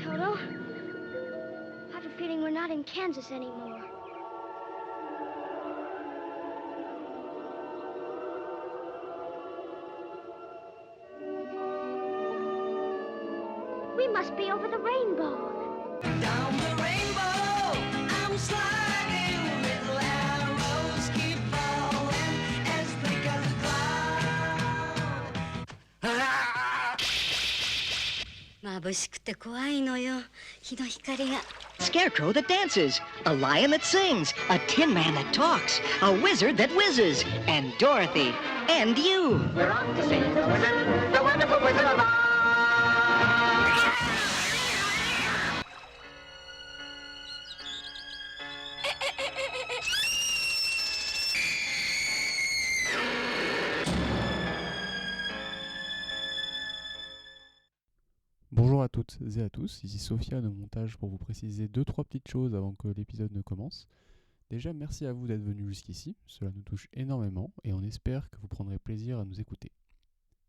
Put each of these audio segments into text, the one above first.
Toto. I have a feeling we're not in Kansas anymore. We must be over the rainbow. Down the rainbow, I'm sliding. Little arrows keep falling as they go cloud. 眩しくて怖いのよ、日の光が。 Scarecrow that dances, a lion that sings, a tin man that talks, a wizard that whizzes, and Dorothy, and you. We're off to see the wonderful Wizard of Oz. Bonjour à toutes et à tous, ici Sofiane au montage pour vous préciser 2-3 petites choses avant que l'épisode ne commence. Déjà, merci à vous d'être venus jusqu'ici, cela nous touche énormément et on espère que vous prendrez plaisir à nous écouter.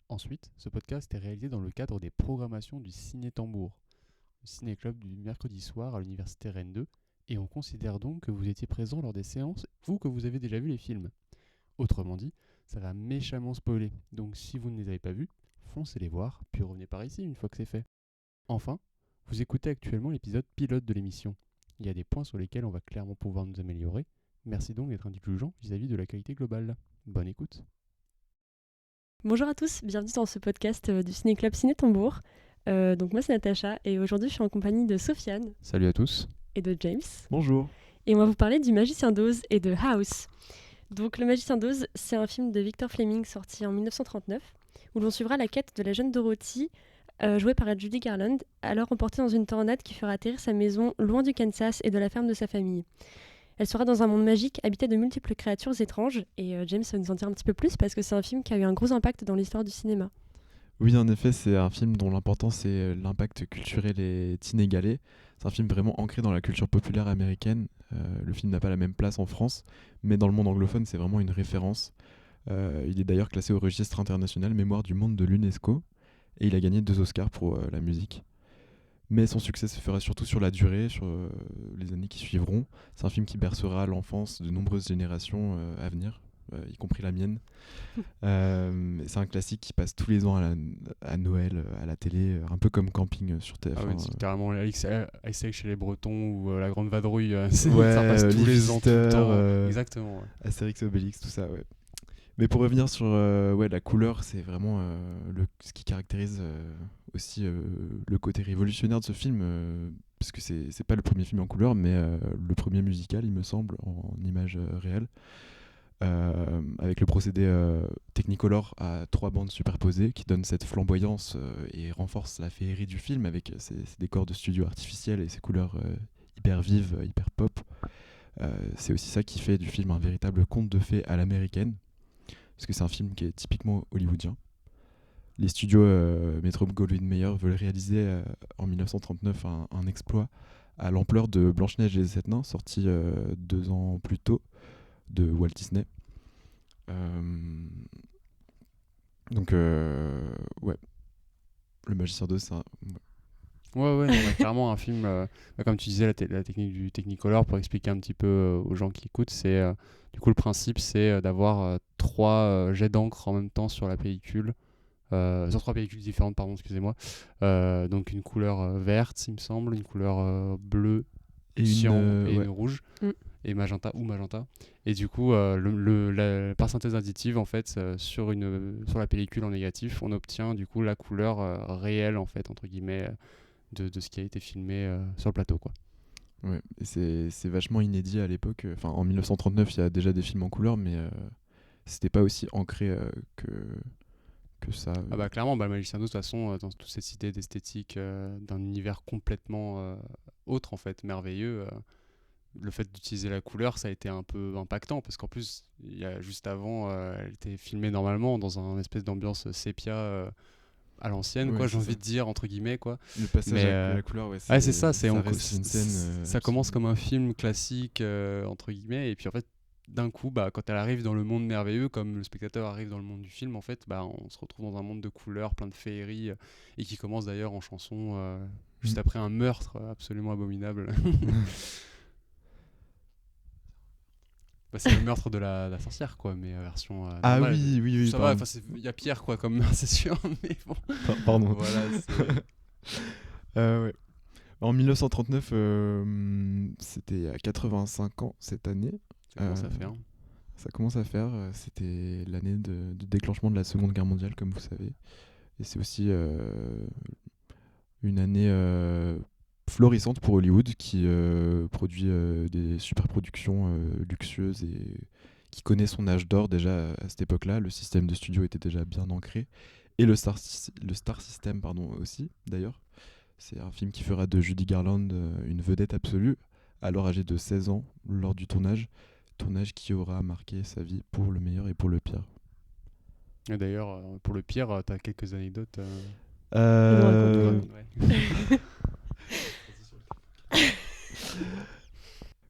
Ensuite, ce podcast est réalisé dans le cadre des programmations du Ciné Tambour, le ciné-club du mercredi soir à l'université Rennes 2, et on considère donc que vous étiez présents lors des séances ou que vous avez déjà vu les films. Autrement dit, ça va méchamment spoiler, donc si vous ne les avez pas vus, foncez les voir, puis revenez par ici une fois que c'est fait. Enfin, vous écoutez actuellement l'épisode pilote de l'émission. Il y a des points sur lesquels on va clairement pouvoir nous améliorer. Merci donc d'être indulgent vis-à-vis de la qualité globale. Bonne écoute. Bonjour à tous, bienvenue dans ce podcast du Ciné-Club Ciné Tambour. Donc moi c'est Natacha et aujourd'hui je suis en compagnie de Sofiane. Salut à tous. Et de James. Bonjour. Et on va vous parler du Magicien d'Oz et de House. Donc Le Magicien d'Oz, c'est un film de Victor Fleming sorti en 1939 où l'on suivra la quête de la jeune Dorothy jouée par Judy Garland, alors emportée dans une tornade qui fera atterrir sa maison loin du Kansas et de la ferme de sa famille. Elle sera dans un monde magique habité de multiples créatures étranges et James va nous en dire un petit peu plus parce que c'est un film qui a eu un gros impact dans l'histoire du cinéma. Oui, en effet, c'est un film dont l'importance est l'impact culturel est inégalé. C'est un film vraiment ancré dans la culture populaire américaine. Le film n'a pas la même place en France, mais dans le monde anglophone, c'est vraiment une référence. Il est d'ailleurs classé au registre international Mémoire du monde de l'UNESCO et il a gagné 2 Oscars pour la musique. Mais son succès se fera surtout sur la durée, sur les années qui suivront. C'est un film qui bercera l'enfance de nombreuses générations à venir, y compris la mienne. C'est un classique qui passe tous les ans à Noël, à la télé, un peu comme Camping sur TF1. Ah oui, c'est carrément Astérix chez les Bretons ou La Grande Vadrouille. Ouais, ça passe tous les ans, tout le temps. Exactement. Ouais. Astérix et Obélix, tout ça, ouais. Mais pour revenir sur la couleur, c'est vraiment ce qui caractérise aussi le côté révolutionnaire de ce film, parce que c'est pas le premier film en couleur, mais le premier musical, il me semble, en image réelle, avec le procédé Technicolor à 3 bandes superposées qui donne cette flamboyance et renforce la féerie du film avec ces décors de studio artificiels et ces couleurs hyper vives, hyper pop. C'est aussi ça qui fait du film un véritable conte de fées à l'américaine, parce que c'est un film qui est typiquement hollywoodien. Les studios Metro-Goldwyn-Mayer veulent réaliser en 1939 un exploit à l'ampleur de Blanche-Neige et les 7 nains, sorti 2 ans plus tôt, de Walt Disney. Donc, Le Magicien d'Oz, c'est un... Ouais, non, clairement un film, comme tu disais, la technique du Technicolor, pour expliquer un petit peu aux gens qui écoutent, c'est du coup le principe c'est d'avoir 3 jets d'encre en même temps sur la pellicule, sur 3 pellicules différentes, pardon, excusez-moi. Donc une couleur verte, il me semble, une couleur bleue, et une rouge, et magenta. Et du coup, par synthèse additive, en fait, sur la pellicule en négatif, on obtient du coup la couleur réelle, en fait, entre guillemets, de ce qui a été filmé sur le plateau, quoi. Ouais, et c'est vachement inédit à l'époque. Enfin, en 1939, il y a déjà des films en couleur, mais c'était pas aussi ancré que ça. Ah bah clairement, le Magicien d'Oz, de toute façon, dans toute cette idée d'esthétique d'un univers complètement autre, en fait, merveilleux, le fait d'utiliser la couleur, ça a été un peu impactant, parce qu'en plus, juste avant, elle était filmée normalement dans un espèce d'ambiance sépia à l'ancienne, quoi, j'ai envie de dire, entre guillemets, quoi. Le passage à la couleur, c'est ça, reste une scène, ça commence comme un film classique, entre guillemets, et puis en fait, d'un coup, quand elle arrive dans le monde merveilleux, comme le spectateur arrive dans le monde du film, en fait, on se retrouve dans un monde de couleurs, plein de féeries, et qui commence d'ailleurs en chanson juste après un meurtre absolument abominable. C'est le meurtre de la sorcière, quoi, mais version Ah normale. oui, Ça va, pardon. il y a pire, quoi, comme meurtre, c'est sûr, mais bon. Pardon. Voilà, Ouais. En 1939, c'était à 85 ans cette année. ça commence à faire. Ça commence à faire. C'était l'année du déclenchement de la Seconde Guerre mondiale, comme vous savez. Et c'est aussi une année florissante pour Hollywood, qui produit des super productions luxueuses et qui connaît son âge d'or déjà à cette époque-là. Le système de studio était déjà bien ancré. Et le Star System aussi, d'ailleurs. C'est un film qui fera de Judy Garland une vedette absolue, alors âgée de 16 ans lors du tournage qui aura marqué sa vie pour le meilleur et pour le pire. Et d'ailleurs, pour le pire, t'as quelques anecdotes. raconte.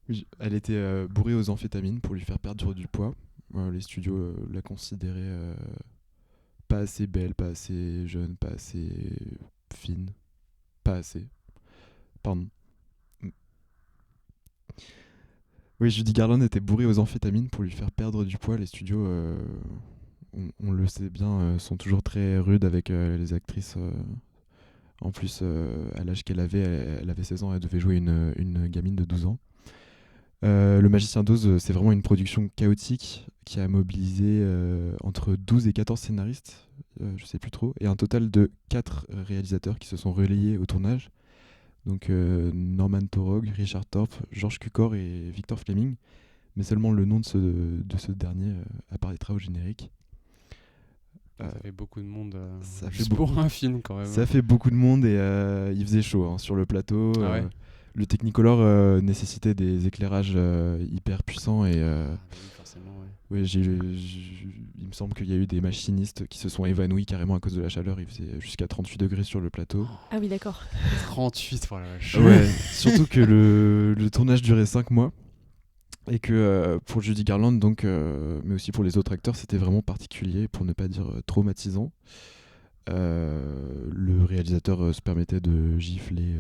Oui, elle était bourrée aux amphétamines pour lui faire perdre du poids. Les studios la considéraient pas assez belle, pas assez jeune, pas assez fine. Pas assez. Pardon. Oui, Judy Garland était bourrée aux amphétamines pour lui faire perdre du poids. Les studios, on le sait bien, sont toujours très rudes avec les actrices. En plus, à l'âge qu'elle avait, elle avait 16 ans, elle devait jouer une gamine de 12 ans. Le Magicien d'Oz, c'est vraiment une production chaotique qui a mobilisé entre 12 et 14 scénaristes, je sais plus trop, et un total de 4 réalisateurs qui se sont relayés au tournage. Donc Norman Taurog, Richard Thorpe, George Cukor et Victor Fleming, mais seulement le nom de ce dernier apparaîtra au générique. Ça fait beaucoup de monde ça juste fait pour un film, quand même. Ça fait beaucoup de monde et il faisait chaud sur le plateau. Ah ouais. Le Technicolor nécessitait des éclairages hyper puissants et Oui, forcément, ouais. ouais, il me semble qu'il y a eu des machinistes qui se sont évanouis carrément à cause de la chaleur. Il faisait jusqu'à 38 degrés sur le plateau. Ah oui, d'accord. 38, voilà. Ouais, surtout que le tournage durait 5 mois et que pour Judy Garland, donc, mais aussi pour les autres acteurs, c'était vraiment particulier, pour ne pas dire traumatisant. Le réalisateur se permettait de gifler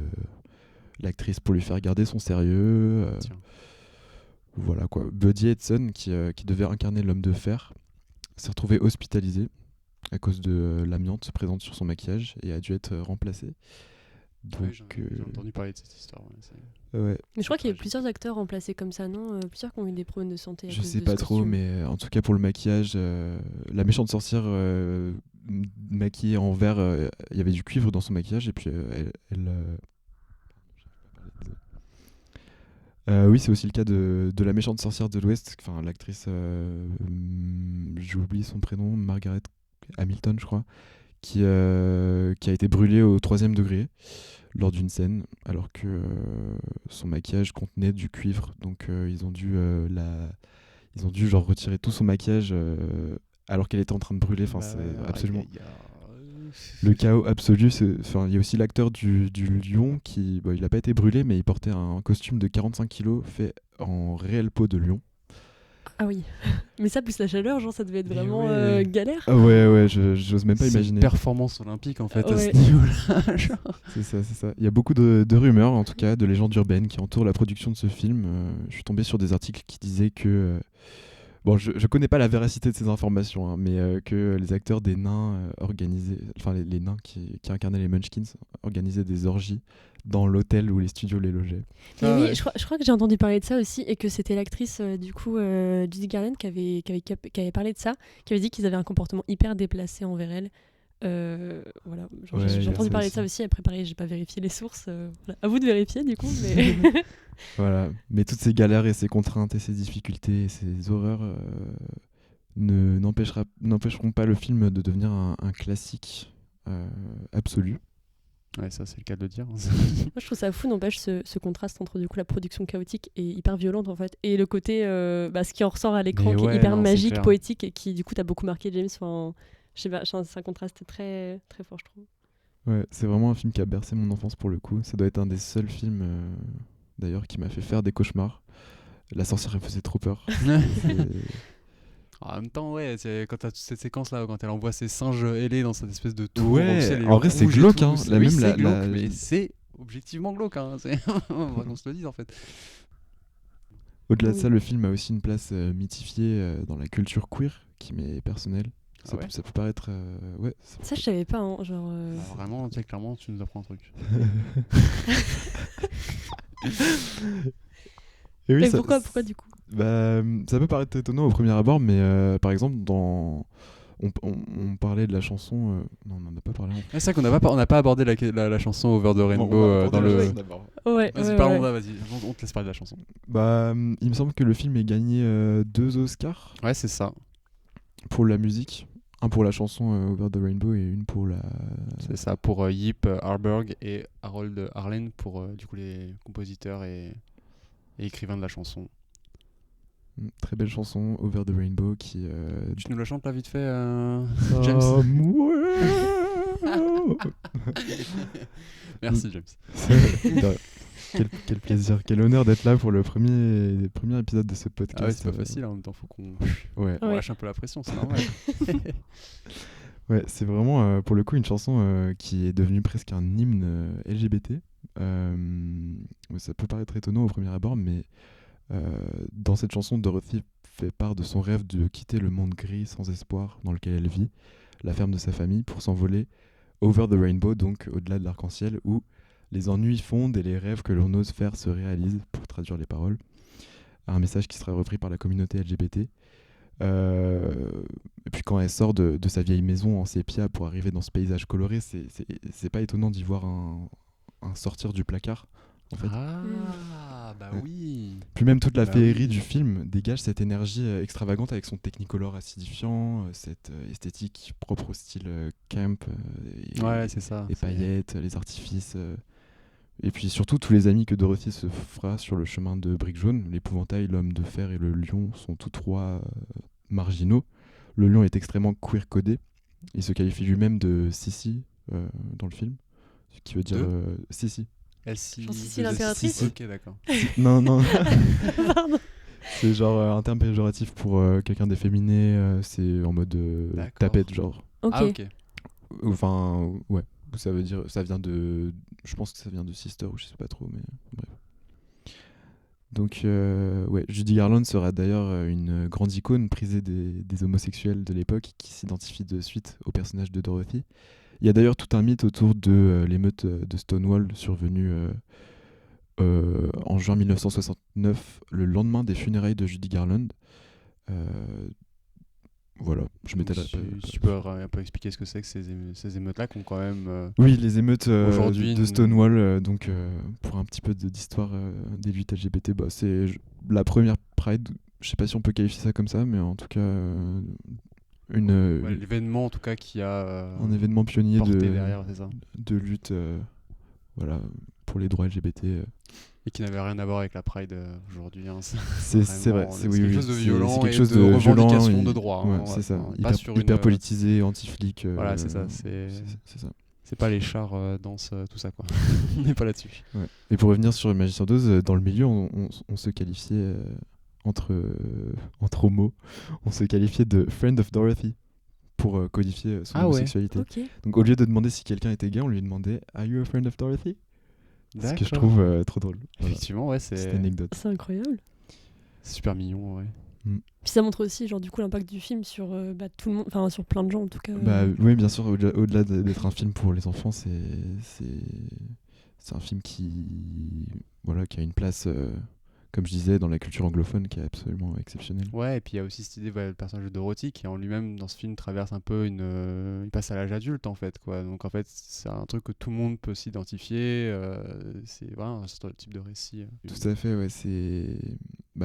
l'actrice pour lui faire garder son sérieux. Voilà quoi. Buddy Edson, qui devait incarner l'homme de fer, s'est retrouvé hospitalisé à cause de l'amiante présente sur son maquillage et a dû être remplacé. Donc, Ouais, j'ai entendu parler de cette histoire. ouais. Mais je crois qu'il y a eu plusieurs acteurs remplacés comme ça, non Plusieurs qui ont eu des problèmes de santé. à Je cause sais de pas ce trop, costume. mais en tout cas pour le maquillage, la méchante sorcière maquillée en vert, il y avait du cuivre dans son maquillage et puis oui, c'est aussi le cas de la méchante sorcière de l'Ouest, enfin l'actrice, j'ai oublié son prénom, Margaret Hamilton, je crois, qui a été brûlée au 3e degré lors d'une scène, alors que son maquillage contenait du cuivre. Donc ils ont dû genre retirer tout son maquillage alors qu'elle était en train de brûler. Enfin, c'est absolument le chaos absolu. Enfin, il y a aussi l'acteur du lion qui, il n'a pas été brûlé, mais il portait un costume de 45 kilos fait en réelle peau de lion. Ah oui. Mais ça, plus la chaleur, genre, ça devait être Mais vraiment ouais. galère. Ah ouais, j'ose même pas C'est imaginer. une performance olympique, en fait, à Ouais. ce niveau-là. Genre. C'est ça. Il y a beaucoup de rumeurs, en tout cas, de légendes urbaines qui entourent la production de ce film. Je suis tombé sur des articles qui disaient que... bon, je connais pas la véracité de ces informations, hein, mais que les acteurs des nains organisaient... Enfin, les nains qui incarnaient les Munchkins organisaient des orgies dans l'hôtel où les studios les logeaient. Mais Ah oui, ouais. je crois que j'ai entendu parler de ça aussi et que c'était l'actrice Judy Garland qui avait parlé de ça, qui avait dit qu'ils avaient un comportement hyper déplacé envers elle. Voilà, Ouais, il y j'ai a entendu ça parler aussi. de ça aussi. Après, pareil, j'ai pas vérifié les sources. Voilà. À vous de vérifier du coup. Mais... Voilà. Mais toutes ces galères et ces contraintes et ces difficultés et ces horreurs n'empêcheront pas le film de devenir un classique absolu. Ouais, ça, c'est le cas de le dire. Moi, je trouve ça fou, n'empêche, ce contraste entre du coup la production chaotique et hyper violente en fait, et le côté, ce qui en ressort à l'écran, Mais qui est ouais, hyper non, c'est magique, clair. poétique, et qui du coup t'a beaucoup marqué, James. Enfin, je sais pas, c'est un contraste très très fort, je trouve. Ouais, c'est vraiment un film qui a bercé mon enfance pour le coup. Ça doit être un des seuls films, d'ailleurs, qui m'a fait faire des cauchemars. La sorcière, elle faisait trop peur. En même temps, ouais, quand t'as toute cette séquence-là, quand elle envoie ses singes ailés dans cette espèce de tour, Ouais, tu sais, les en vrai, c'est rouges et glauque, tout, hein. c'est- La oui, même, c'est la- glauque, la- mais c'est objectivement glauque, hein. On va qu'on se le dise, en fait. Au-delà de Oui. ça, le film a aussi une place mythifiée dans la culture queer, qui m'est personnelle. Ah ouais Ça peut paraître... ouais, Ça, je savais pas, hein, genre. Alors, vraiment, tu sais, clairement, tu nous apprends un truc. Et oui, Mais ça- pourquoi du coup? Bah, ça peut paraître étonnant au premier abord, mais par exemple, on parlait de la chanson... Non, on n'en a pas parlé. C'est vrai qu'on n'a pas abordé la chanson Over the Rainbow dans le... Ouais. Vas-y, ouais, parlons ouais. là, vas-y, on te laisse parler de la chanson. Bah, il me semble que le film ait gagné 2 Oscars Ouais, c'est ça. pour la musique. Un pour la chanson Over the Rainbow et une pour la... C'est ça, pour Yip Harburg et Harold Arlen, pour du coup les compositeurs et écrivains de la chanson. Très belle chanson, Over the Rainbow, qui... Tu nous la chantes là vite fait, James? Merci, James. Quel plaisir, quel honneur d'être là pour le premier épisode de ce podcast. Ah ouais, c'est pas facile, en même temps, faut qu'on Ouais, on lâche un peu la pression, c'est normal. ouais, c'est vraiment pour le coup une chanson qui est devenue presque un hymne LGBT. Ça peut paraître étonnant au premier abord, mais dans cette chanson, Dorothy fait part de son rêve de quitter le monde gris sans espoir dans lequel elle vit, la ferme de sa famille, pour s'envoler over the rainbow, donc au-delà de l'arc-en-ciel, où les ennuis fondent et les rêves que l'on ose faire se réalisent, pour traduire les paroles. Un message qui sera repris par la communauté LGBT. Et puis quand elle sort de sa vieille maison en sépia pour arriver dans ce paysage coloré, c'est pas étonnant d'y voir un sortir du placard. En fait. Ah, bah Ouais. oui. Puis même toute la Bah féerie oui. du film dégage cette énergie extravagante avec son technicolor acidifiant, cette esthétique propre au style camp, Ouais, c'est ça. les c'est- paillettes, les artifices. Et puis surtout, tous les amis que Dorothy se fera sur le chemin de Brique Jaune, l'épouvantail, l'homme de fer et le lion sont tous trois marginaux. Le lion est extrêmement queer-codé. Il se qualifie lui-même de Sissi dans le film, ce qui veut dire Sissi. Elsie. Genre Sissi l'impératrice. Ok, d'accord. Non, non. Pardon. C'est genre un terme péjoratif pour quelqu'un d'efféminé. C'est en mode D'accord. tapette, genre. Ok. Ah, ok. Enfin, ouais. Ça veut dire, ça vient de, je pense que ça vient de Sister ou je sais pas trop, mais bref. Donc, ouais, Judy Garland sera d'ailleurs une grande icône prisée des homosexuels de l'époque qui s'identifient de suite au personnage de Dorothy. Il y a d'ailleurs tout un mythe autour de l'émeute de Stonewall survenue en juin 1969, le lendemain des funérailles de Judy Garland. Voilà, je m'étale Si tu peux un peu expliquer ce que c'est que ces émeutes-là qui ont quand même... Oui, les émeutes Aujourd'hui, de Stonewall, donc pour un petit peu d'histoire des luttes LGBT, bah, c'est la première Pride, je sais pas si on peut qualifier ça comme ça, mais en tout cas ouais, l'événement en tout cas qui a un événement pionnier porté derrière, c'est ça. de lutte voilà, pour les droits LGBT. Et qui n'avait rien à voir avec la Pride aujourd'hui. Hein. C'est vrai, c'est quelque oui, chose de c'est violent quelque et chose de revendication violent et- de droit. ouais, hein, c'est ça, pas hyper, sur hyper une... politisé, anti-flic. Voilà, c'est ça, c'est ça. C'est pas les chars dansent tout ça quoi. On n'est pas là-dessus. Ouais. Et pour revenir sur le Magicien d'Oz, dans le milieu, on se qualifiait entre homos, on se qualifiait de Friend of Dorothy pour codifier son Ah ouais. homosexualité. Ok. Donc au lieu de demander si quelqu'un était gay, on lui demandait Are you a friend of Dorothy? Ce que je trouve trop drôle. Voilà. Effectivement, ouais, Cette c'est anecdote. C'est incroyable. super mignon, ouais. Puis ça montre aussi, genre, du coup, l'impact du film sur tout le monde, enfin, sur plein de gens en tout cas. Bah oui, bien sûr, au-delà d'être un film pour les enfants, c'est un film qui a une place, comme je disais, dans la culture anglophone qui est absolument exceptionnelle. Ouais, et puis il y a aussi cette idée, le personnage de Dorothy qui en lui-même dans ce film traverse un peu il passe à l'âge adulte en fait quoi. Donc en fait c'est un truc que tout le monde peut s'identifier. C'est voilà un type de récit. Tout à fait, ouais.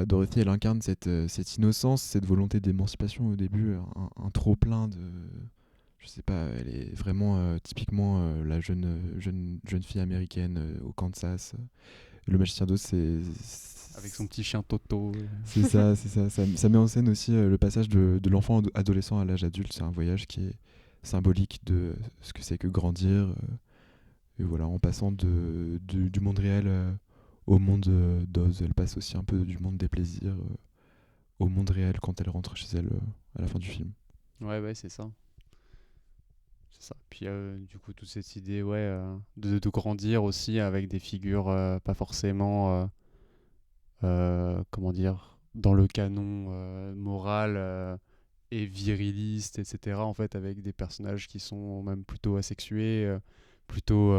Dorothy, elle incarne cette innocence, cette volonté d'émancipation au début, un trop-plein de... Je sais pas, elle est vraiment typiquement la jeune fille américaine au Kansas. Le Magicien d'Oz, c'est... Avec son petit chien Toto. C'est ça, c'est ça. Ça met en scène aussi le passage de l'enfant adolescent à l'âge adulte. C'est un voyage qui est symbolique de ce que c'est que grandir. Et voilà, en passant du monde réel au monde d'Oz. Elle passe aussi un peu du monde des plaisirs au monde réel quand elle rentre chez elle à la fin du film. Ouais, c'est ça. C'est ça. Puis du coup, toute cette idée de grandir aussi avec des figures pas forcément, comment dire, dans le canon moral et viriliste, etc. En fait, avec des personnages qui sont même plutôt asexués, plutôt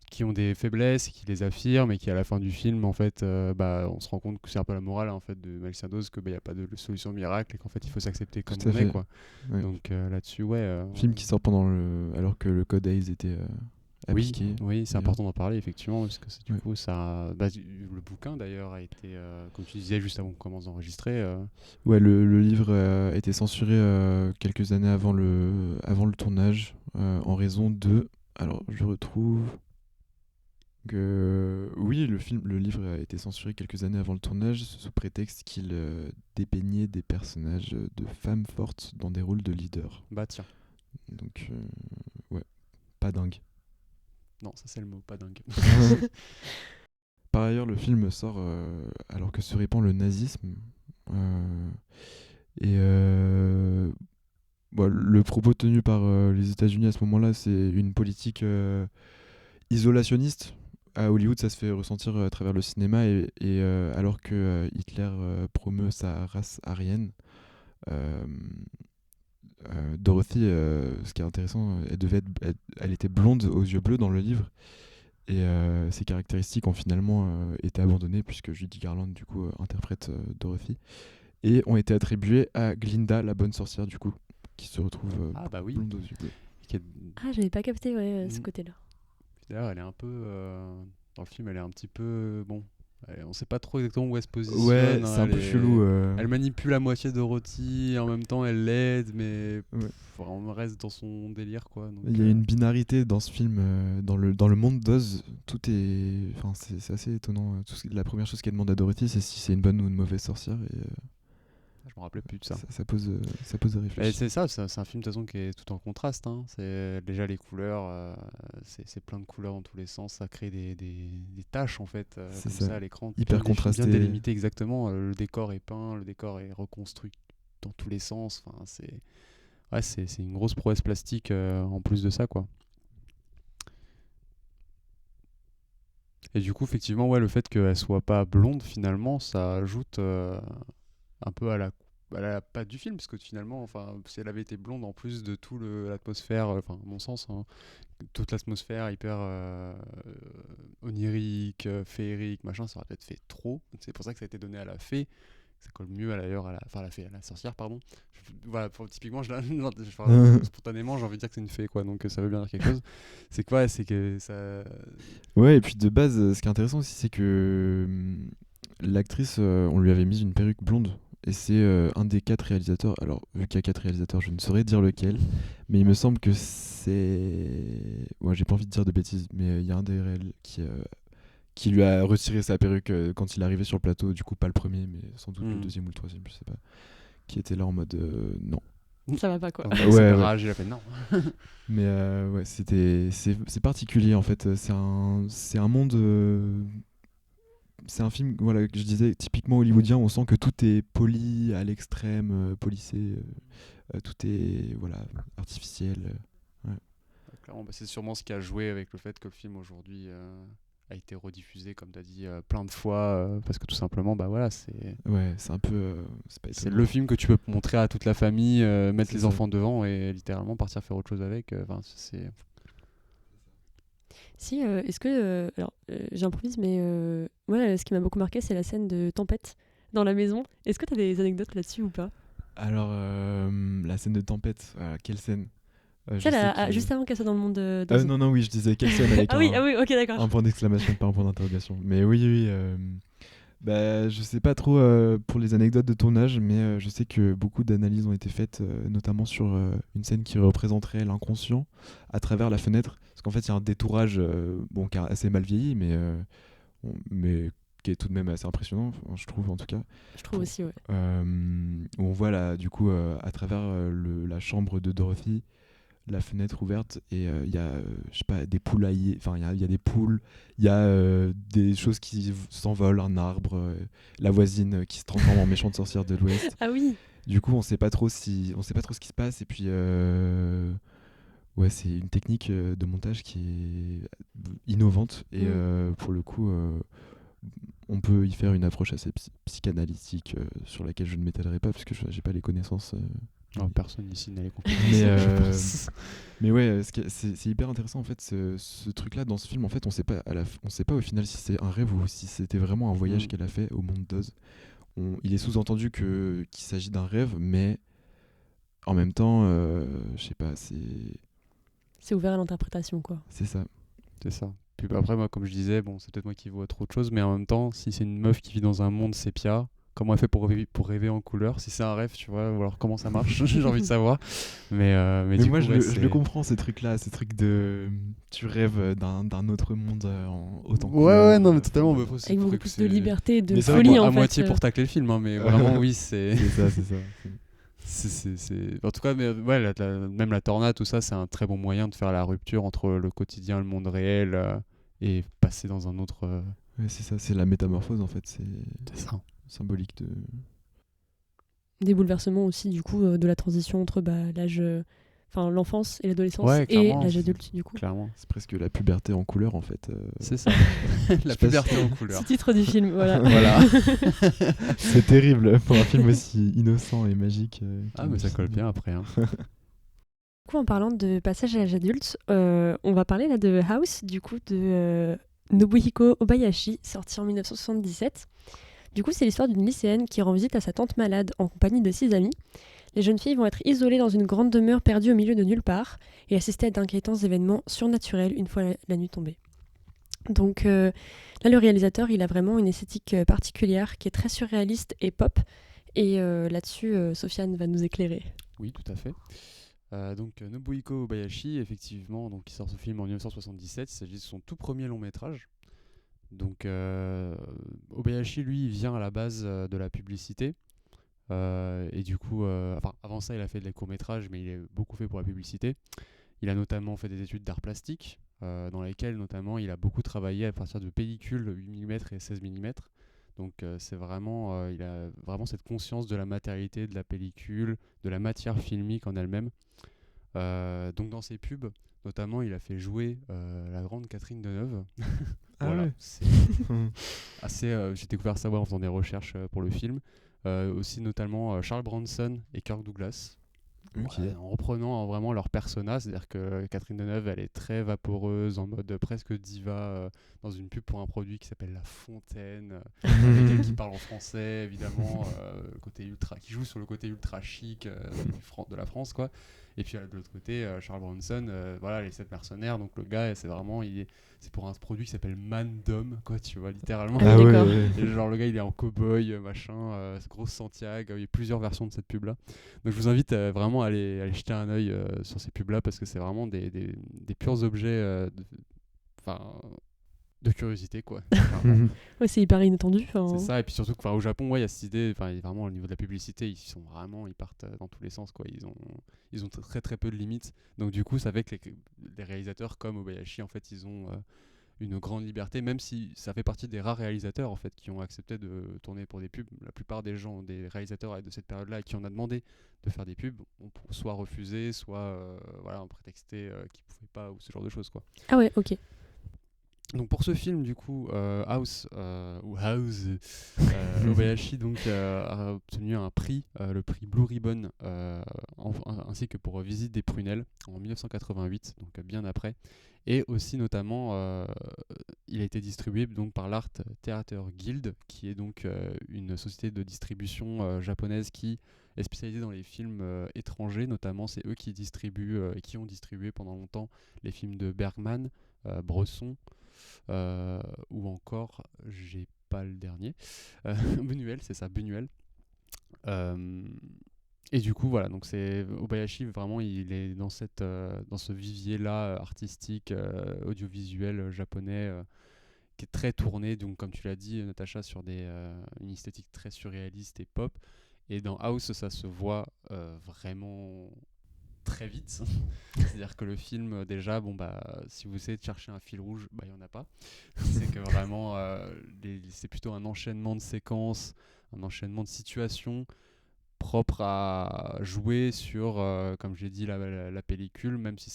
qui ont des faiblesses et qui les affirment et qui à la fin du film en fait on se rend compte que c'est un peu la morale en fait de Magicien d'Oz, que il y a pas de solution miracle et qu'en fait il faut s'accepter comme Tout à on est fait. quoi. Ouais. Donc là-dessus Film qui sort alors que le code Hays était appliqué. oui, c'est D'ailleurs. important d'en parler effectivement parce que du Ouais. coup ça le bouquin d'ailleurs a été comme tu disais juste avant qu'on commence d'enregistrer Ouais, le livre a été censuré quelques années avant le tournage en raison de... Alors, je retrouve que... Oui, le livre a été censuré quelques années avant le tournage sous prétexte qu'il dépeignait des personnages de femmes fortes dans des rôles de leader. bah tiens, Donc, ouais, pas dingue. non ça c'est le mot, pas dingue. Par ailleurs, le film sort alors que se répand le nazisme. Le propos tenu par les États-Unis à ce moment-là, c'est une politique isolationniste. À Hollywood, ça se fait ressentir à travers le cinéma, et alors que Hitler promeut sa race aryenne, Dorothy, ce qui est intéressant, elle était blonde aux yeux bleus dans le livre. Et ces caractéristiques ont finalement été abandonnées puisque Judy Garland du coup interprète Dorothy, et ont été attribuées à Glinda, la bonne sorcière du coup, qui se retrouve Ah bah oui. blonde aux yeux bleus. Qui est- Ah, j'avais pas capté ce Mhm. côté-là. D'ailleurs elle est un peu dans le film elle est un petit peu on sait pas trop exactement où elle se positionne. Ouais, hein, c'est un peu elle chelou. Elle manipule la moitié de Dorothy, en même temps elle l'aide, mais Ouais. on reste dans son délire quoi. Donc, Il y a une binarité dans ce film, dans le monde d'Oz. Tout est, enfin, c'est assez étonnant. La première chose qu'elle demande à Dorothy, c'est si c'est une bonne ou une mauvaise sorcière, et je me rappelais plus de ça. ça pose à Et réfléchir. c'est ça, c'est un film de toute façon qui est tout en contraste. Hein. C'est déjà les couleurs, c'est plein de couleurs dans tous les sens, ça crée des taches en fait, C'est comme ça. ça à l'écran. Hyper Bien contrasté. bien délimité exactement. Le décor est peint, le décor est reconstruit dans tous les sens. Enfin, c'est une grosse prouesse plastique en plus de ça quoi. Et du coup, effectivement, ouais, le fait qu'elle soit pas blonde, finalement, ça ajoute un peu à la patte du film, parce que finalement, enfin, si elle avait été blonde, en plus de tout l'atmosphère, enfin, à mon sens, hein, toute l'atmosphère hyper onirique, féerique, machin, ça aurait peut-être fait trop. C'est pour ça que ça a été donné à la fée. Ça colle mieux à la fée, à la sorcière, pardon. Voilà, typiquement, spontanément, j'ai envie de dire que c'est une fée, quoi, donc ça veut bien dire quelque chose. C'est quoi? C'est que ça. Ouais, et puis de base, ce qui est intéressant aussi, c'est que l'actrice, on lui avait mis une perruque blonde. Et c'est un des 4 réalisateurs. Alors, vu qu'il y a 4 réalisateurs, je ne saurais dire lequel. Mais il me semble que c'est... Ouais, j'ai pas envie de dire de bêtises, mais il y a un des réels qui lui a retiré sa perruque quand il est arrivé sur le plateau. Du coup, pas le premier, mais sans doute le deuxième ou le troisième, je sais pas. Qui était là en mode non. Ça va pas quoi. Ouais, Ouais. Rage, il a fait non. Mais ouais, c'est particulier en fait. C'est un monde... C'est un film, voilà, que je disais, typiquement hollywoodien. On sent que tout est poli à l'extrême, polissé. Tout est voilà, artificiel. Clairement, c'est sûrement ce qui a joué avec le fait que le film aujourd'hui a été rediffusé, comme tu as dit, plein de fois, parce que tout simplement, bah voilà, Ouais, c'est un peu... c'est pas c'est étonnant. le film que tu peux montrer à toute la famille, mettre C'est les ça. enfants devant et littéralement partir faire autre chose avec. Enfin, c'est... Si, est-ce que. Alors, j'improvise, mais moi, ce qui m'a beaucoup marqué, c'est la scène de tempête dans la maison. Est-ce que tu as des anecdotes là-dessus ou pas? Alors, la scène de tempête, quelle scène je Celle sais que- juste avant qu'elle soit dans le monde d'Oz. Non, oui, je disais quelle scène avec Ah oui, ok, d'accord. un point d'exclamation, pas un point d'interrogation. Mais oui. Bah, je sais pas trop pour les anecdotes de tournage, mais je sais que beaucoup d'analyses ont été faites, notamment sur une scène qui représenterait l'inconscient à travers la fenêtre. Parce qu'en fait, il y a un détourage qui a assez mal vieilli, mais qui est tout de même assez impressionnant, je trouve en tout cas. Je trouve aussi, ouais. Où on voit là, du coup, à travers la chambre de Dorothy, la fenêtre ouverte et il y a je sais pas des poulaillers, enfin il y a des poules, il y a des choses qui s'envolent, un arbre, la voisine qui se transforme en méchante sorcière de l'Ouest. Ah oui. Du coup on sait pas trop ce qui se passe et puis ouais c'est une technique de montage qui est innovante et pour le coup on peut y faire une approche assez psychanalytique sur laquelle je ne m'étalerai pas parce que j'ai pas les connaissances. Non, personne ici n'a les compétences. Mais, je pense. mais ouais, c'est hyper intéressant en fait ce truc-là dans ce film. En fait, on sait pas on sait pas au final si c'est un rêve ou si c'était vraiment un voyage qu'elle a fait au monde d'Oz. Il est sous-entendu qu'il s'agit d'un rêve, mais en même temps, je sais pas, C'est ouvert à l'interprétation, quoi. c'est ça. C'est ça. Puis après, moi, comme je disais, bon, c'est peut-être moi qui vois trop de choses, mais en même temps, si c'est une meuf qui vit dans un monde sépia, comment elle fait pour rêver en couleur? Si c'est un rêve, tu vois, ou alors comment ça marche? J'ai envie de savoir. Mais du moi, coup, je le comprends, ces trucs-là, ces trucs de. Tu rêves d'un autre monde en autant que. Ouais, non, mais totalement. Bah, Avec beaucoup plus de liberté, de Mais c'est vrai folie, que en à fait. moitié pour tacler le film, hein, mais vraiment, oui, c'est. C'est ça. En tout cas, mais, ouais, même la tornade, tout ça, c'est un très bon moyen de faire la rupture entre le quotidien, le monde réel, et passer dans un autre. Ouais, c'est ça, c'est la métamorphose en fait, c'est ça. symbolique de. Des bouleversements aussi, du coup, de la transition entre l'âge. Enfin, l'enfance et l'adolescence Ouais, et clairement, l'âge adulte, du coup. Clairement. C'est presque la puberté en couleur en fait. C'est ça. La sais pas puberté en couleur. Sous-titre du film, voilà. Voilà. C'est terrible pour un film aussi innocent et magique. Ah, mais ça colle bien après. Hein. Du coup, en parlant de passage à l'âge adulte, on va parler là de House, du coup, de Nobuhiko Obayashi, sorti en 1977. Du coup, c'est l'histoire d'une lycéenne qui rend visite à sa tante malade en compagnie de 6 amis. Les jeunes filles vont être isolées dans une grande demeure perdue au milieu de nulle part et assister à d'inquiétants événements surnaturels une fois la nuit tombée. Donc là, le réalisateur, il a vraiment une esthétique particulière qui est très surréaliste et pop. Et là-dessus, Sofiane va nous éclairer. Oui, tout à fait. Donc Nobuhiko Obayashi, effectivement, donc, il sort ce film en 1977. Il s'agit de son tout premier long métrage. Donc Obayashi, lui, il vient à la base de la publicité. Et du coup, avant ça, il a fait des courts-métrages, mais il est beaucoup fait pour la publicité. Il a notamment fait des études d'art plastique, dans lesquelles, notamment, il a beaucoup travaillé à partir de pellicules 8 mm et 16 mm. Donc c'est vraiment, il a vraiment cette conscience de la matérialité de la pellicule, de la matière filmique en elle-même. Donc dans ses pubs, notamment, il a fait jouer la grande Catherine Deneuve. Ah voilà, ouais. c'est assez. J'ai découvert ça en faisant des recherches pour le film. Aussi notamment Charles Bronson et Kirk Douglas. Ok. En reprenant vraiment leur persona, c'est-à-dire que Catherine Deneuve, elle est très vaporeuse, en mode presque diva, dans une pub pour un produit qui s'appelle La Fontaine, avec elle qui parle en français, évidemment, qui joue sur le côté ultra chic de la France, quoi. Et puis de l'autre côté, Charles Bronson, voilà, les 7 mercenaires, donc le gars, c'est vraiment, c'est pour un produit qui s'appelle Man Dom, quoi, tu vois, littéralement. Ah oui, d'accord. Et genre le gars, il est en cow-boy, machin, grosse Santiago, il y a plusieurs versions de cette pub-là. Donc je vous invite vraiment à aller jeter un œil sur ces pubs-là, parce que c'est vraiment des purs objets de curiosité, quoi. Ouais, c'est hyper inattendu. C'est ça, et puis surtout qu'au Japon, ouais, il y a cette idée, vraiment au niveau de la publicité, ils partent dans tous les sens, quoi. Ils ont très très peu de limites. Donc du coup, ça fait que les réalisateurs comme Obayashi, en fait, ils ont une grande liberté, même si ça fait partie des rares réalisateurs, en fait, qui ont accepté de tourner pour des pubs. La plupart des réalisateurs de cette période-là, qui on a demandé de faire des pubs, ont soit refusé, soit ont prétexté qu'ils pouvaient pas, ou ce genre de choses, quoi. Ah ouais, ok. Donc pour ce film, du coup, Obayashi donc, a obtenu un prix, le prix Blue Ribbon, ainsi que pour Visite des prunelles en 1988, donc bien après. Et aussi notamment, il a été distribué donc, par l'Art Theater Guild, qui est donc une société de distribution japonaise qui est spécialisée dans les films étrangers. Notamment, c'est eux qui distribuent et qui ont distribué pendant longtemps les films de Bergman, Bresson, ou encore, j'ai pas le dernier, Buñuel, c'est ça, Buñuel. Et du coup, voilà, donc c'est Obayashi, vraiment, il est dans ce vivier-là artistique, audiovisuel japonais, qui est très tourné, donc comme tu l'as dit, Natacha, sur une esthétique très surréaliste et pop. Et dans House, ça se voit vraiment très vite. C'est-à-dire que le film, déjà, si vous essayez de chercher un fil rouge, il n'y en a pas. C'est que vraiment, c'est plutôt un enchaînement de séquences, un enchaînement de situations propre à jouer sur, comme j'ai dit, la pellicule, même si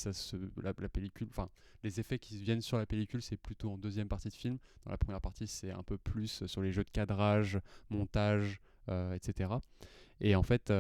la pellicule, enfin, les effets qui viennent sur la pellicule, c'est plutôt en deuxième partie de film. Dans la première partie, c'est un peu plus sur les jeux de cadrage, montage, etc. Et en fait,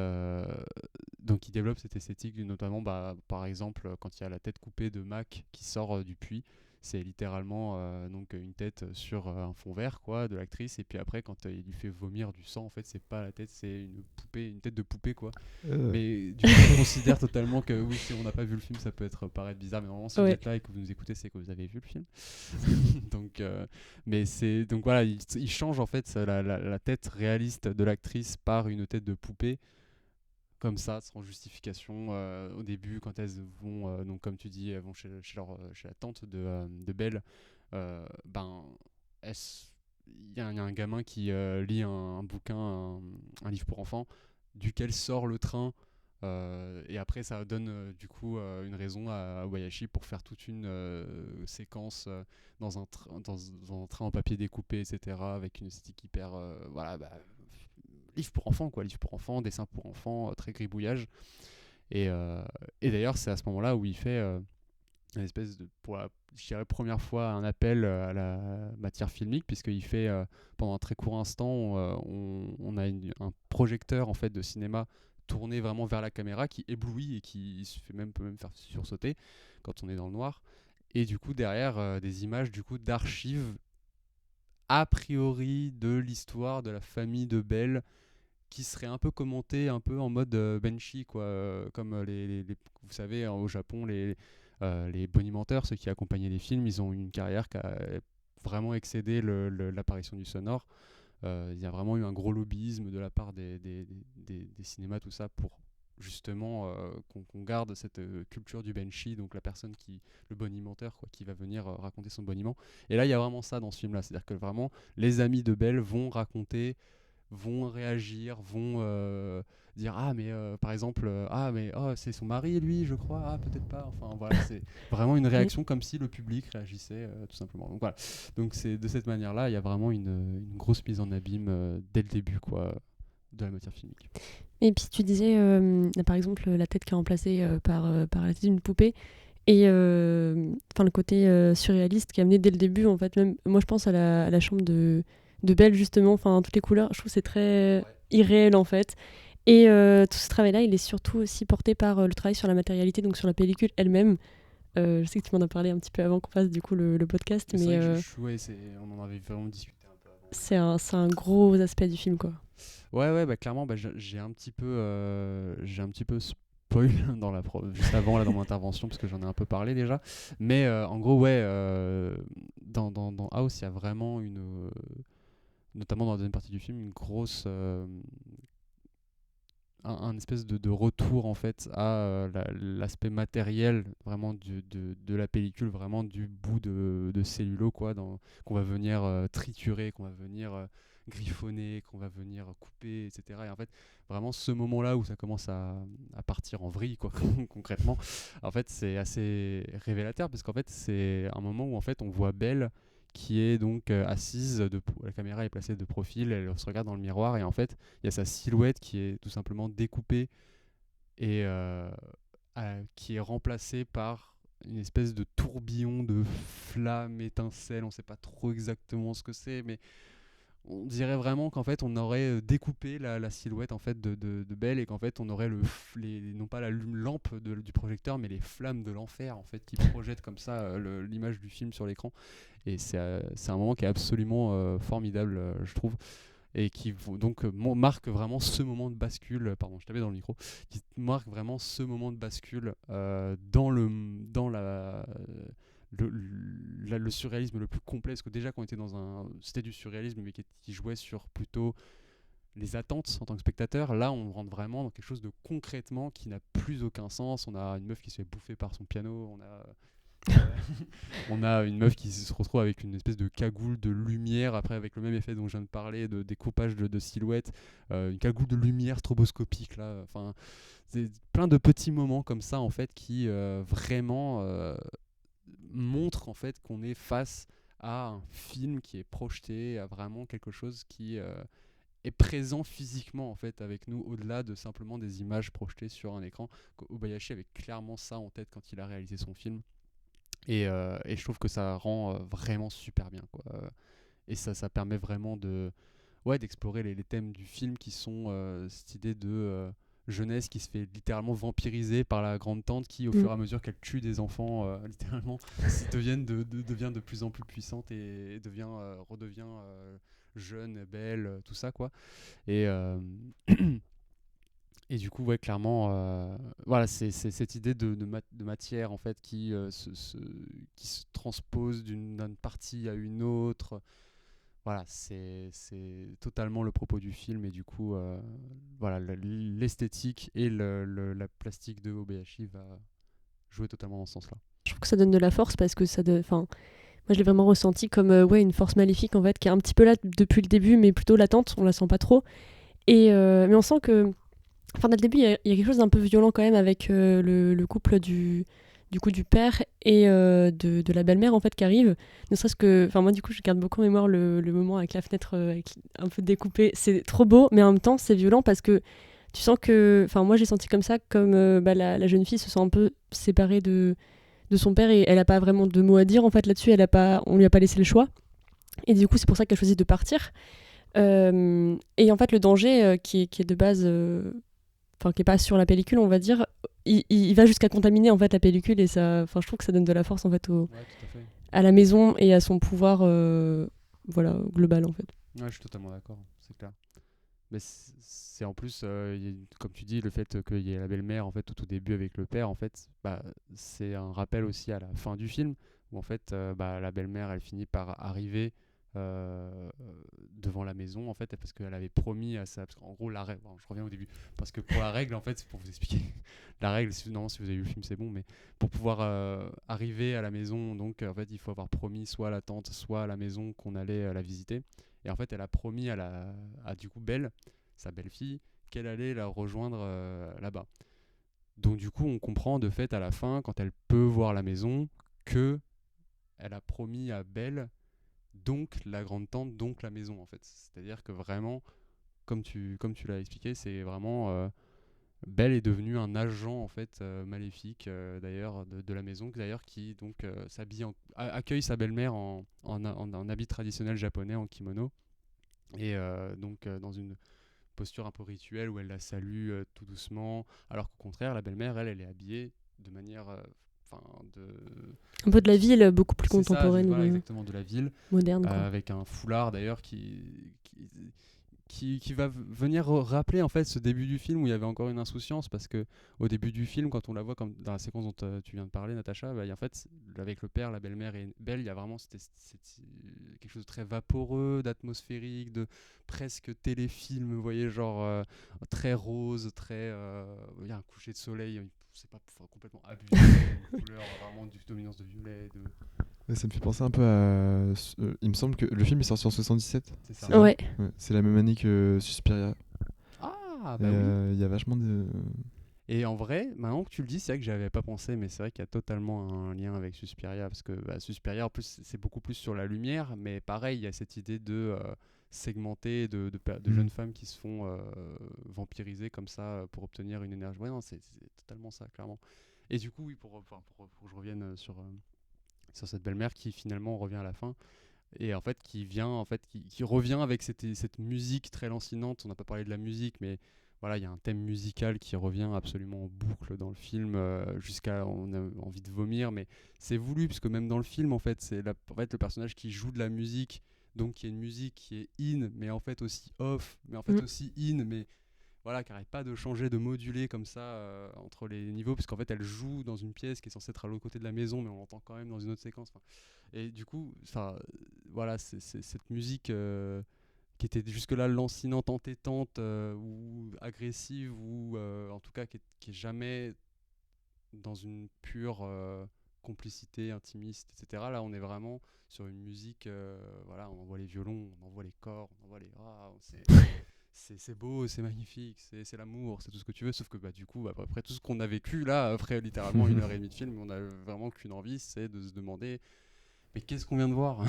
donc il développe cette esthétique, notamment, par exemple, quand il y a la tête coupée de Mac qui sort du puits. C'est littéralement donc une tête sur un fond vert quoi, de l'actrice, et puis après quand il lui fait vomir du sang, en fait c'est pas la tête, c'est une tête de poupée quoi. Mais du coup on considère totalement que oui, si on n'a pas vu le film ça peut paraître bizarre, mais vraiment si vous êtes là et que vous nous écoutez c'est que vous avez vu le film. donc voilà, il change en fait la tête réaliste de l'actrice par une tête de poupée. Comme ça, sans justification, au début, quand elles vont, donc comme tu dis, elles vont chez la tante de Belle, il y a un gamin qui lit un bouquin, un livre pour enfants, duquel sort le train, et après ça donne du coup une raison à Wayashi pour faire toute une séquence dans un train en papier découpé, etc., avec une esthétique hyper... livre pour enfants quoi, livre pour enfants, dessin pour enfants, très gribouillage, et d'ailleurs c'est à ce moment là où il fait une espèce de, pour la je dirais première fois, un appel à la matière filmique, puisqu'il fait pendant un très court instant on a un projecteur en fait de cinéma tourné vraiment vers la caméra qui éblouit et qui peut même faire sursauter quand on est dans le noir, et du coup derrière des images du coup d'archives a priori de l'histoire de la famille de Belle, qui serait un peu commenté un peu en mode Banshee quoi, comme vous savez au Japon les bonimenteurs, ceux qui accompagnaient les films, ils ont une carrière qui a vraiment excédé l'apparition du sonore. Il y a vraiment eu un gros lobbyisme de la part des cinémas, tout ça, pour justement qu'on garde cette culture du Banshee, donc la personne le bonimenteur quoi, qui va venir raconter son boniment. Et là il y a vraiment ça dans ce film là, c'est à dire que vraiment les amis de Belle vont raconter, vont réagir, vont dire par exemple c'est son mari lui je crois, peut-être pas, enfin voilà, c'est vraiment une réaction comme si le public réagissait tout simplement. Donc voilà, donc c'est de cette manière là il y a vraiment une grosse mise en abîme dès le début quoi, de la matière filmique. Et puis tu disais par exemple la tête qui est remplacée par la tête d'une poupée, et le côté surréaliste qui est amené dès le début en fait. Même moi je pense à la chambre de Belle justement, enfin toutes les couleurs, je trouve que c'est très irréel en fait. Et tout ce travail là il est surtout aussi porté par le travail sur la matérialité, donc sur la pellicule elle-même. Je sais que tu m'en as parlé un petit peu avant qu'on fasse du coup le podcast, mais on en avait vraiment discuté un peu avant. C'est un gros aspect du film quoi. Ouais, clairement, j'ai un petit peu spoil juste avant là dans mon intervention, parce que j'en ai un peu parlé déjà. Mais en gros, dans House, il y a vraiment notamment dans la deuxième partie du film, une grosse un espèce de retour en fait à l'aspect matériel vraiment de la pellicule, vraiment du bout de cellulo quoi, qu'on va venir triturer, qu'on va venir griffonner, qu'on va venir couper, etc. Et en fait vraiment ce moment là où ça commence à partir en vrille quoi, concrètement, en fait c'est assez révélateur, parce qu'en fait c'est un moment où en fait on voit Belle qui est donc assise, la caméra est placée de profil, elle se regarde dans le miroir, et en fait il y a sa silhouette qui est tout simplement découpée et qui est remplacée par une espèce de tourbillon de flammes, étincelles, on sait pas trop exactement ce que c'est, mais on dirait vraiment qu'en fait on aurait découpé la silhouette en fait de Belle, et qu'en fait on aurait non pas la lampe du projecteur, mais les flammes de l'enfer en fait qui projettent comme ça l'image du film sur l'écran. Et c'est un moment qui est absolument formidable, je trouve, et qui donc marque vraiment ce moment de bascule, pardon je tapais dans le micro, qui marque vraiment ce moment de bascule dans le surréalisme le plus complet, parce que déjà qu'on était c'était du surréalisme mais qui jouait sur plutôt les attentes en tant que spectateur. Là on rentre vraiment dans quelque chose de concrètement qui n'a plus aucun sens. On a une meuf qui se fait bouffer par son piano, on a On a une meuf qui se retrouve avec une espèce de cagoule de lumière, après avec le même effet dont je viens de parler, de découpage de silhouettes, une cagoule de lumière stroboscopique là. Enfin, c'est plein de petits moments comme ça en fait qui vraiment montrent en fait qu'on est face à un film qui est projeté, à vraiment quelque chose qui est présent physiquement en fait avec nous, au-delà de simplement des images projetées sur un écran. Obayashi avait clairement ça en tête quand il a réalisé son film. Et je trouve que ça rend vraiment super bien, quoi. Et ça permet vraiment d'explorer les thèmes du film qui sont cette idée de jeunesse qui se fait littéralement vampiriser par la grande tante qui, au fur et à mesure qu'elle tue des enfants, littéralement, devient de plus en plus puissante et redevient jeune, belle, tout ça, quoi. Et et du coup, ouais, clairement, voilà, c'est cette idée de matière en fait qui se transpose d'une partie à une autre. Voilà, c'est totalement le propos du film et du coup, voilà, l'esthétique et la plastique de Obayashi va jouer totalement dans ce sens-là. Je trouve que ça donne de la force parce que enfin, moi je l'ai vraiment ressenti comme une force maléfique en fait, qui est un petit peu là depuis le début, mais plutôt latente, on la sent pas trop. Mais on sent que, enfin, dès le début, il y a quelque chose d'un peu violent quand même avec le couple du père et de la belle-mère en fait qui arrive. Ne serait-ce que, enfin moi du coup je garde beaucoup en mémoire le moment avec la fenêtre un peu découpée. C'est trop beau, mais en même temps c'est violent parce que tu sens que, enfin moi j'ai senti comme ça, comme la jeune fille se sent un peu séparée de son père et elle a pas vraiment de mots à dire en fait là-dessus. On lui a pas laissé le choix. Et du coup c'est pour ça qu'elle choisit de partir. Et en fait le danger qui est de base enfin qui est pas sur la pellicule on va dire, il va jusqu'à contaminer en fait la pellicule et ça, enfin je trouve que ça donne de la force en fait Ouais, tout à fait. à la maison et à son pouvoir voilà global en fait. Ouais, je suis totalement d'accord, c'est clair. Mais c'est en plus, comme tu dis, le fait qu'il y ait la belle-mère en fait tout au début avec le père, en fait, bah, c'est un rappel aussi à la fin du film où en fait, la belle-mère elle finit par arriver devant la maison en fait parce qu'elle avait promis à sa, parce qu'en gros la règle, bon, je reviens au début parce que pour la règle en fait, c'est pour vous expliquer la règle, si vous avez vu le film c'est bon, mais pour pouvoir arriver à la maison, donc en fait il faut avoir promis soit à la tante soit à la maison qu'on allait la visiter. Et en fait, elle a promis à du coup Belle, sa belle-fille, qu'elle allait la rejoindre là-bas. Donc du coup, on comprend de fait à la fin, quand elle peut voir la maison, que elle a promis à Belle, donc la grande tante, donc la maison en fait. C'est-à-dire que vraiment, comme tu l'as expliqué, c'est vraiment Belle est devenue un agent en fait maléfique d'ailleurs de la maison, d'ailleurs qui donc s'habille accueille sa belle-mère en habit traditionnel japonais, en kimono, et donc dans une posture un peu rituelle où elle la salue tout doucement, alors qu'au contraire la belle-mère elle est habillée de manière un peu de la ville, beaucoup plus c'est contemporaine, ça, voilà, exactement, de la ville, moderne quoi. avec un foulard d'ailleurs qui va venir rappeler en fait ce début du film où il y avait encore une insouciance, parce que au début du film, quand on la voit comme dans la séquence dont tu viens de parler, Natacha, en fait avec le père, la belle-mère et Belle, il y a vraiment quelque chose de très vaporeux, d'atmosphérique, de presque téléfilm, vous voyez, genre très rose, très il y a un coucher de soleil, c'est pas complètement abusé, une couleur vraiment d'une dominance de violet, Ouais, ça me fait penser un peu à. Il me semble que le film est sorti en 77. c'est ça. Ouais. Ouais, c'est la même année que Suspiria. Ah Et, bah oui. il y a vachement de. Et en vrai, maintenant que tu le dis, c'est vrai que j'avais pas pensé, mais c'est vrai qu'il y a totalement un lien avec Suspiria, parce que Suspiria, en plus, c'est beaucoup plus sur la lumière, mais pareil, il y a cette idée de segmenter, de jeunes femmes qui se font vampiriser comme ça pour obtenir une énergie. Ouais, non, c'est totalement ça, clairement. Et du coup, oui, pour que je revienne sur cette belle-mère qui finalement revient à la fin, et en fait qui vient qui revient avec cette musique très lancinante. On n'a pas parlé de la musique, mais voilà, il y a un thème musical qui revient absolument en boucle dans le film, jusqu'à on a envie de vomir, mais c'est voulu, puisque même dans le film en fait en fait le personnage qui joue de la musique, donc il y a une musique qui est in mais en fait aussi off, mais en fait aussi in, mais voilà, qui n'arrête pas de changer, de moduler comme ça entre les niveaux, parce qu'en fait elle joue dans une pièce qui est censée être à l'autre côté de la maison, mais on l'entend quand même dans une autre séquence. Et du coup, voilà, c'est cette musique qui était jusque-là lancinante, entêtante, ou agressive, ou en tout cas qui est jamais dans une pure complicité intimiste, etc. Là, on est vraiment sur une musique, voilà, on envoie les violons, on envoie les corps, on envoie les... c'est beau, c'est magnifique, c'est l'amour, c'est tout ce que tu veux, sauf que du coup, après tout ce qu'on a vécu là, après littéralement 1 heure et demie de film, on a vraiment qu'une envie, c'est de se demander mais qu'est-ce qu'on vient de voir?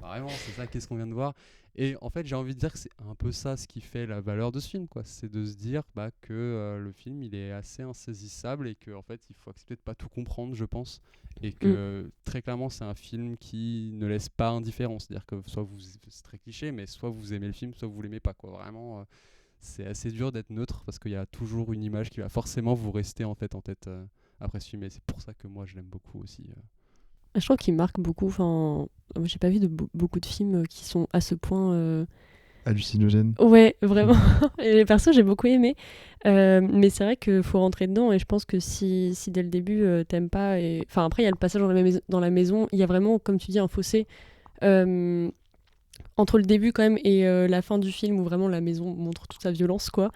Vraiment, c'est ça, qu'est-ce qu'on vient de voir? Et en fait, j'ai envie de dire que c'est un peu ça ce qui fait la valeur de ce film, quoi. C'est de se dire que le film, il est assez insaisissable et qu'en fait, il faut accepter de pas tout comprendre, je pense. Et que très clairement, c'est un film qui ne laisse pas indifférent. C'est-à-dire que c'est très cliché, mais soit vous aimez le film, soit vous l'aimez pas, quoi. Vraiment, c'est assez dur d'être neutre parce qu'il y a toujours une image qui va forcément vous rester en tête après ce film. Et c'est pour ça que moi, je l'aime beaucoup aussi. Je trouve qu'il marque beaucoup. Enfin, moi, j'ai pas vu de beaucoup de films qui sont à ce point. Hallucinogène. Ouais, vraiment. Et perso, j'ai beaucoup aimé. Mais c'est vrai qu'il faut rentrer dedans. Et je pense que si dès le début, t'aimes pas. Enfin, après, il y a le passage dans la maison. Il y a vraiment, comme tu dis, un fossé entre le début, quand même, et la fin du film où vraiment la maison montre toute sa violence, quoi.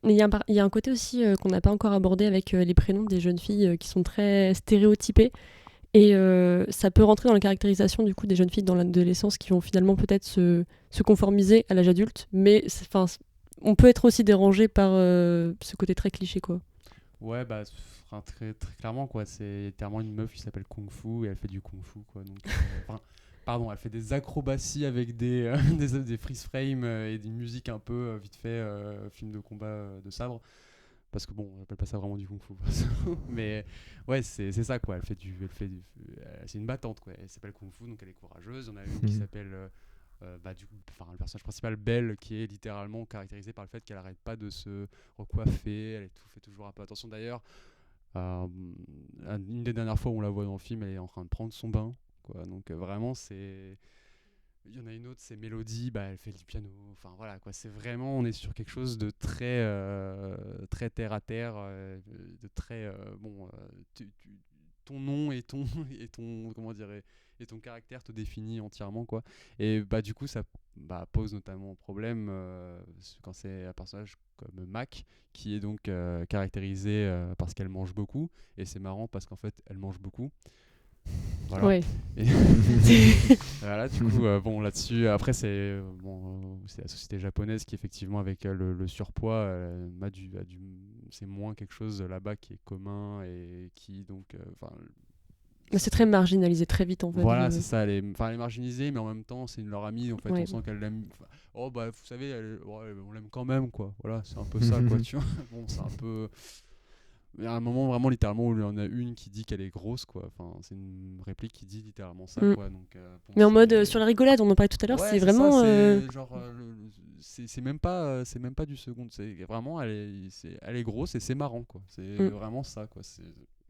Mais il y a un côté aussi qu'on n'a pas encore abordé avec les prénoms des jeunes filles qui sont très stéréotypés. Et ça peut rentrer dans la caractérisation du coup des jeunes filles dans l'adolescence qui vont finalement peut-être se conformiser à l'âge adulte. Mais on peut être aussi dérangé par ce côté très cliché, quoi. Ouais, très, très clairement, quoi. C'est littéralement une meuf qui s'appelle Kung Fu et elle fait du Kung Fu, quoi. Donc, pardon, elle fait des acrobaties avec des freeze frames et des musiques un peu vite fait film de combat de sabre. Parce que bon, on appelle pas ça vraiment du kung fu. Mais ouais, c'est ça, quoi. C'est une battante, quoi. Elle s'appelle Kung Fu, donc elle est courageuse. On a une qui s'appelle le personnage principal, Belle, qui est littéralement caractérisée par le fait qu'elle arrête pas de se recoiffer. Elle fait toujours un peu attention. D'ailleurs, une des dernières fois où on la voit dans le film, elle est en train de prendre son bain, quoi. Donc vraiment, il y en a une autre, c'est Mélodie, elle fait du piano. Enfin voilà, quoi. C'est vraiment, on est sur quelque chose de très, très terre à terre, de très ton nom et ton comment dire, et ton caractère te définit entièrement, quoi. Et du coup, ça pose notamment problème quand c'est un personnage comme Mac qui est donc caractérisé parce qu'elle mange beaucoup. Et c'est marrant parce qu'en fait, elle mange beaucoup. Voilà. Ouais. Voilà, du coup, là-dessus, après, c'est la société japonaise qui, effectivement, avec le surpoids, c'est moins quelque chose là-bas qui est commun et qui, donc. C'est très marginalisé très vite, en fait. Voilà, c'est ça. Elle est marginalisée, mais en même temps, c'est une de leurs amies. En fait, on sent qu'elle l'aime. Vous savez, on l'aime quand même, quoi. Voilà, c'est un peu ça, quoi, tu vois. Bon, c'est un peu. Il y a un moment vraiment littéralement où il y en a une qui dit qu'elle est grosse, quoi. Enfin, c'est une réplique qui dit littéralement ça, quoi. Donc, mais en mode sur la rigolade, on en parlait tout à l'heure, c'est vraiment c'est même pas du second, c'est vraiment elle est grosse et c'est marrant, quoi. C'est vraiment ça, quoi.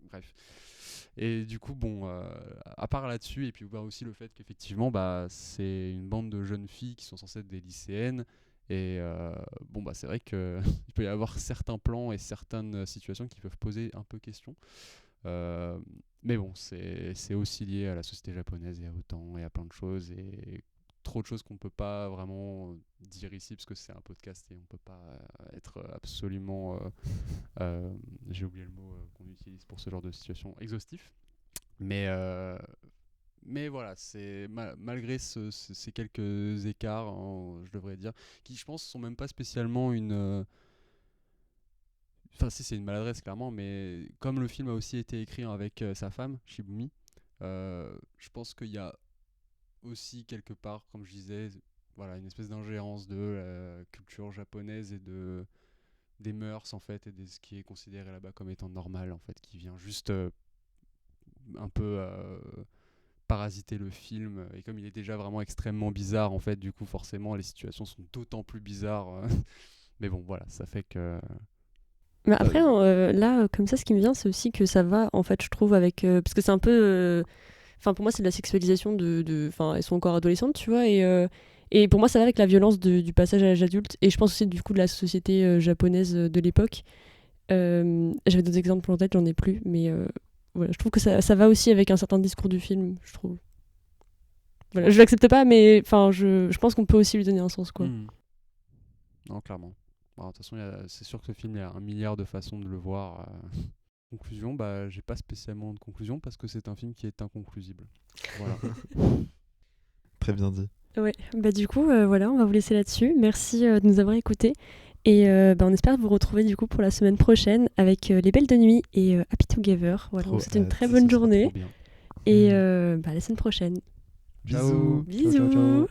Bref. Et du coup, à part là-dessus, et puis aussi le fait qu'effectivement, c'est une bande de jeunes filles qui sont censées être des lycéennes. Et c'est vrai qu'il peut y avoir certains plans et certaines situations qui peuvent poser un peu question. Mais bon, c'est aussi lié à la société japonaise et à autant et à plein de choses. Et trop de choses qu'on ne peut pas vraiment dire ici parce que c'est un podcast et on ne peut pas être absolument... j'ai oublié le mot qu'on utilise pour ce genre de situation, exhaustif. Mais voilà, c'est malgré ces quelques écarts, je devrais dire, qui je pense sont même pas spécialement une... Enfin si, c'est une maladresse clairement, mais comme le film a aussi été écrit avec sa femme, Shibumi, je pense qu'il y a aussi quelque part, comme je disais, voilà, une espèce d'ingérence de la culture japonaise et des mœurs en fait, et de ce qui est considéré là-bas comme étant normal en fait, qui vient juste un peu... parasiter le film, et comme il est déjà vraiment extrêmement bizarre en fait, du coup forcément les situations sont d'autant plus bizarres. Mais bon voilà, ça fait que mais après là comme ça, ce qui me vient, c'est aussi que ça va en fait, je trouve, avec parce que c'est un peu pour moi c'est de la sexualisation elles sont encore adolescentes, tu vois, et pour moi ça va avec la violence du passage à l'âge adulte, et je pense aussi du coup de la société japonaise de l'époque. J'avais d'autres exemples en tête, j'en ai plus, mais voilà, je trouve que ça va aussi avec un certain discours du film, je trouve. Voilà, je l'accepte pas, mais je pense qu'on peut aussi lui donner un sens, quoi. Non, clairement. De toute façon, c'est sûr que ce film, il y a 1 milliard de façons de le voir. Conclusion, bah j'ai pas spécialement de conclusion parce que c'est un film qui est inconclusible. Voilà. Très bien dit. Ouais, bah du coup, voilà, on va vous laisser là-dessus. Merci de nous avoir écoutés. Et on espère vous retrouver du coup pour la semaine prochaine avec Les Belles de Nuit et Happy Together. Voilà, Trop c'est une hâte, très ça bonne sera journée. trop bien. Et à la semaine prochaine. Bisous. Ciao, ciao, ciao. Bisous.